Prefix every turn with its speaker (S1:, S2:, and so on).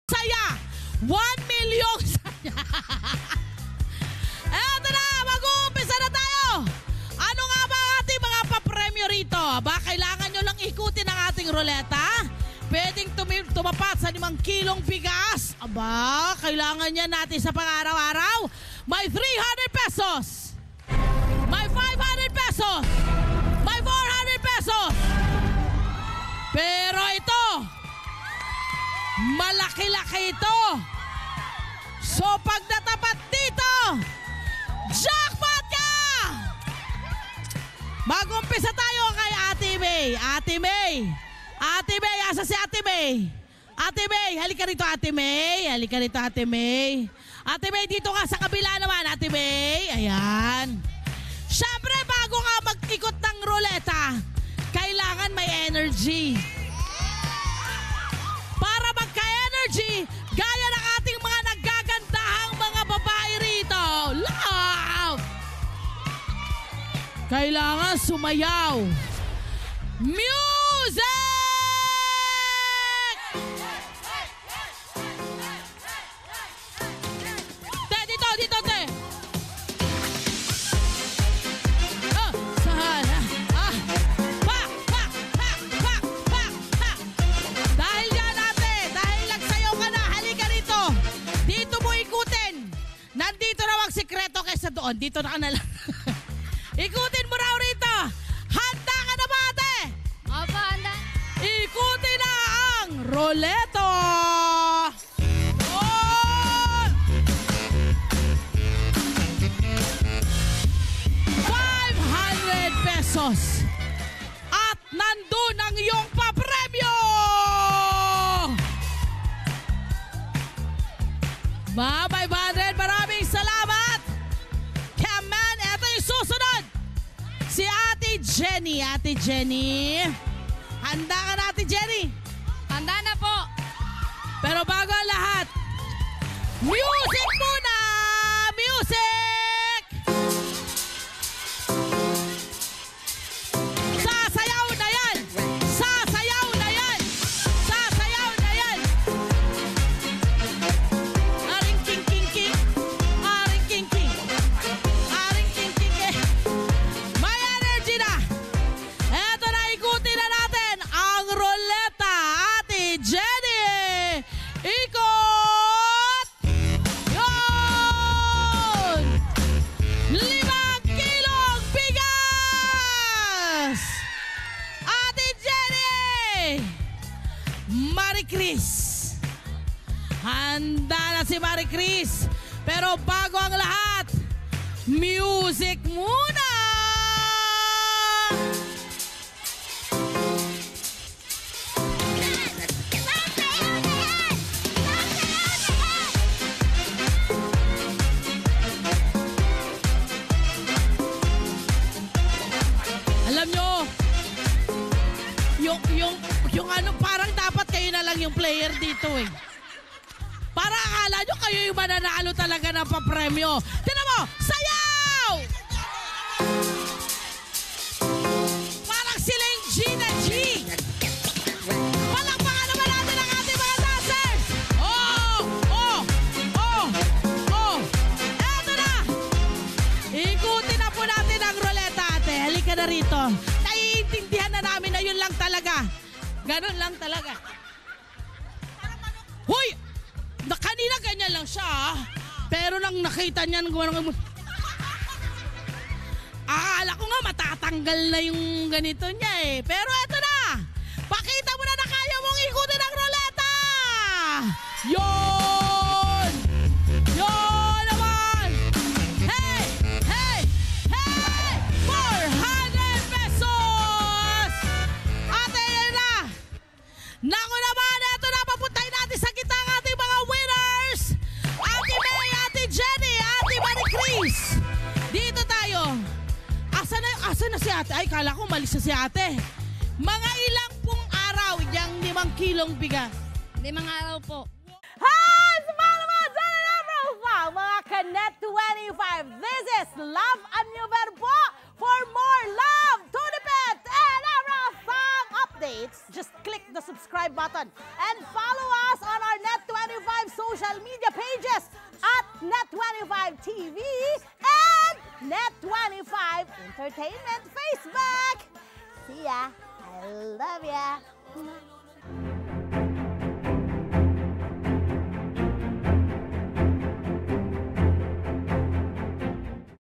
S1: saya. 1 million saya. Eto na, mag-uumpisa na tayo. Ano nga ba ang ating mga papremyo rito? Ba, kailangan nyo lang ikutin ang ating ruleta? Pwedeng tumapat sa 5 kilong bigas. Aba, kailangan yan natin sa pang-araw-araw. May 300 pesos. May 500 pesos. May 400 pesos. Pero ito, malaki-laki ito. So pag natapat dito, jackpot ka! Mag-umpisa tayo kay Ate May. Ate May. Ate May, asa si Ate May? Ate May, halika rito Ate May. Halika rito Ate May. Ate May, dito ka sa kabila naman Ate May. Ayan. Siyempre, bago ka mag-ikot ng ruleta, kailangan may energy. Para magka-energy, gaya ng ating mga naggagandahang mga babae rito. Love! Kailangan sumayaw. Music! Te, dito, te. Dahil yan ate, dahil nagsayaw ka na, halika rito. Dito mo ikutin. Nandito raw ang sikreto kaysa doon. Dito na ka na lang. Ikutin mo raw rito. Handa ka na ba ate?
S2: Opo, handa.
S1: Ikutin na ang roleto. 500 pesos. At nandun ang iyong papremyo. Ma, 500. Maraming salamat. Come on, eto yung susunod. Si Ate Jenny. Ate Jenny. Handa ka na, Ate Jenny?
S2: Handa na po.
S1: Pero bago ang lahat, music muna! Music! Sasayaw na yan! Sasayaw na yan! Sasayaw na yan! Aring king king king! Aring king king! Aring king king king! May energy na! Eto na, ikutin na natin ang ruleta, Ate Jenny! Ikot! Yun! 5 kilong bigas! Ate Jenny! Marie Chris! Handa na si Marie Chris! Pero bago ang lahat, music muna! Alam nyo, yung ano, parang dapat kayo na lang yung player dito eh. Para akala nyo kayo yung mananalo talaga ng papremyo. Tignan mo, sayaw! Parang sila yung G na G. Palakpakan naman natin ang ating mga dancers. Oh! Eto na! Ikutin na po natin ang ruleta, ate. Halika na rito. Naiintindihan na namin na yun lang talaga. Ganun lang talaga. Hoy! Kanina ganyan lang siya, ah. Pero nang nakita niyan, akala ko nga matatanggal na yung ganito niya eh. Pero eto na! Pakita mo na na kaya mong ikutin ang ruleta! Yun! Yun naman! Hey! Hey! Hey! 400 pesos! Ate, yan na! Naku naman, eto na, papuntahin natin sa kita ang ating mga winners! Ate May, Ate Jenny, Ate Marie Chris! Dito tayo! Asa na si ate? Ay, kala ko malis na si ate. Mga ilang pong araw yung 5 kilong bigas?
S2: 5 araw po.
S1: Hi! Smile naman sa profile, mga Kanet 25. This is Love and New Verbo. For more love, Tunipet, and Arafang updates, just click the subscribe button and follow us on our Net 25
S3: Net25 Entertainment Facebook. See ya. I love ya.